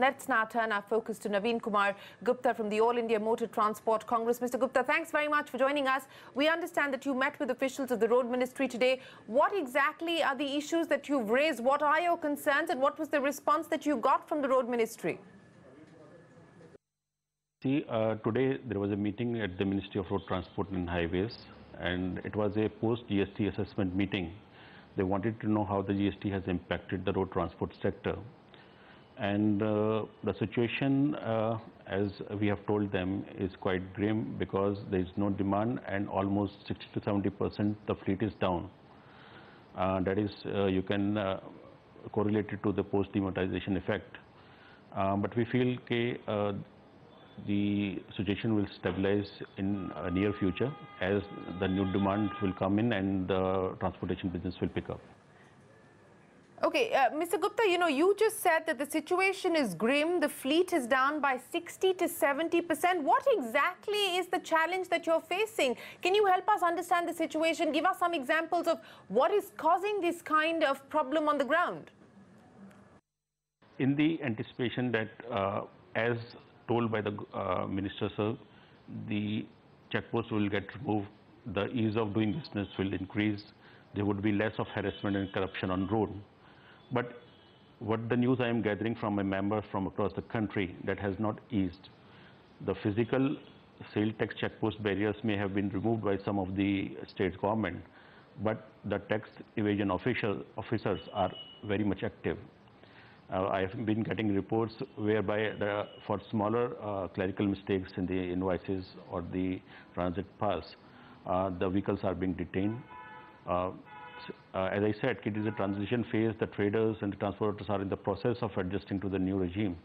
Let's now turn our focus to Naveen Kumar Gupta from the All India Motor Transport Congress. Mr. Gupta, thanks very much for joining us. We understand that you met with officials of the Road Ministry today. What exactly are the issues that you've raised? What are your concerns and what was the response that you got from the Road Ministry? See, today there was a meeting at the Ministry of Road Transport and Highways, and it was a post-GST assessment meeting. They wanted to know how the GST has impacted the road transport sector. And the situation, as we have told them, is quite grim because there is no demand and almost 60 to 70% the fleet is down. That is, you can correlate it to the post-demonetization effect. But we feel that the situation will stabilize in near future as the new demand will come in and the transportation business will pick up. Okay, Mr. Gupta, you just said that the situation is grim. The fleet is down by 60 to 70%. What exactly is the challenge that you're facing? Can you help us understand the situation? Give us some examples of what is causing this kind of problem on the ground. In the anticipation that, as told by the Minister, sir, the checkposts will get removed, the ease of doing business will increase, there would be less of harassment and corruption on road. But what the news I am gathering from my members from across the country, that has not eased. The physical sale tax checkpost barriers may have been removed by some of the state government, but the tax evasion officers are very much active. I have been getting reports whereby for smaller clerical mistakes in the invoices or the transit pass, the vehicles are being detained. As I said, it is a transition phase. The traders and the transporters are in the process of adjusting to the new regime.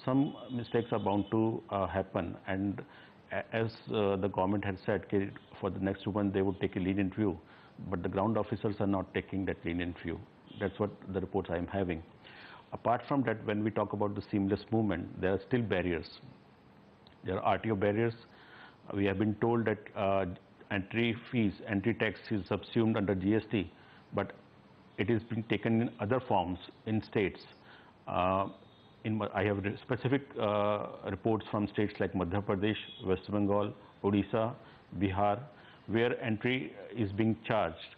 Some mistakes are bound to happen, and as the government had said, for the next 2 months they would take a lenient view, but the ground officers are not taking that lenient view. That's what the reports I am having. Apart from that, when we talk about the seamless movement, there are still barriers. There are RTO barriers. We have been told that entry tax is subsumed under GST, but it is being taken in other forms in states. I have specific reports from states like Madhya Pradesh, West Bengal, Odisha, Bihar, where entry is being charged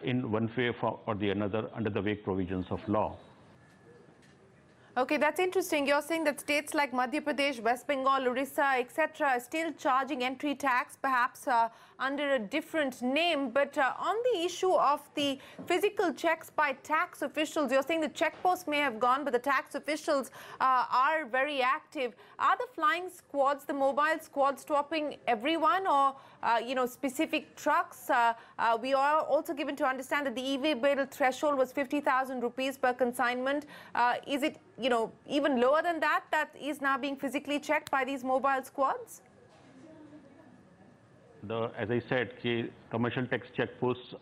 in one way or the another under the vague provisions of law. Okay, that's interesting. You're saying that states like Madhya Pradesh, West Bengal, Orissa, etc. are still charging entry tax, perhaps under a different name. But on the issue of the physical checks by tax officials, you're saying the checkposts may have gone, but the tax officials are very active. Are the flying squads, the mobile squads, stopping everyone or, specific trucks? We are also given to understand that the e-way bill threshold was 50,000 rupees per consignment. Is it even lower than that is now being physically checked by these mobile squads? As I said, commercial tax checkposts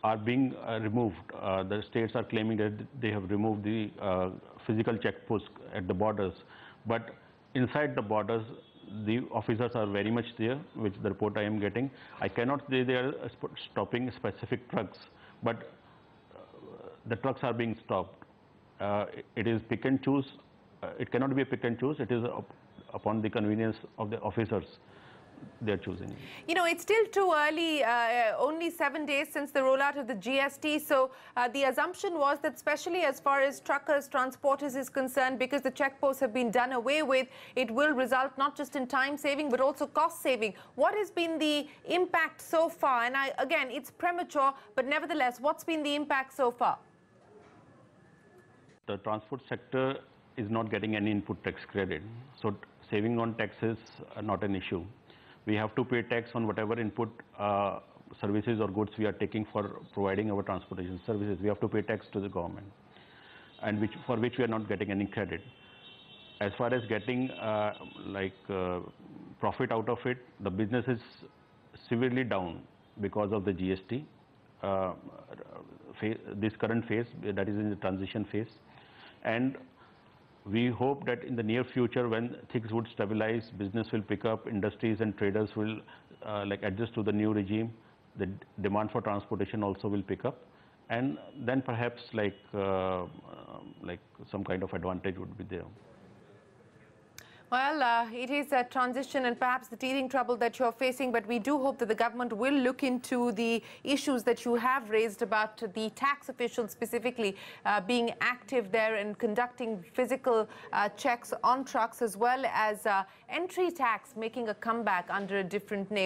are being removed. The states are claiming that they have removed the physical checkposts at the borders. But inside the borders, the officers are very much there, which the report I am getting. I cannot say they are stopping specific trucks, but the trucks are being stopped. It is pick and choose. It cannot be a pick and choose. It is upon the convenience of the officers they're choosing. It's still too early, only 7 days since the rollout of the GST. So the assumption was that, especially as far as truckers, transporters is concerned, because the checkposts have been done away with, it will result not just in time saving, but also cost saving. What has been the impact so far? And again, it's premature, but nevertheless, what's been the impact so far? The transport sector is not getting any input tax credit. So saving on taxes are not an issue. We have to pay tax on whatever input services or goods we are taking for providing our transportation services. We have to pay tax to the government, and for which we are not getting any credit. As far as getting profit out of it, the business is severely down because of the GST. This current phase, that is in the transition phase, and we hope that in the near future, when things would stabilize, business will pick up, industries and traders will adjust to the new regime, the demand for transportation also will pick up, and then perhaps some kind of advantage would be there. Well, it is a transition and perhaps the teething trouble that you're facing, but we do hope that the government will look into the issues that you have raised about the tax officials specifically being active there and conducting physical checks on trucks, as well as entry tax making a comeback under a different name.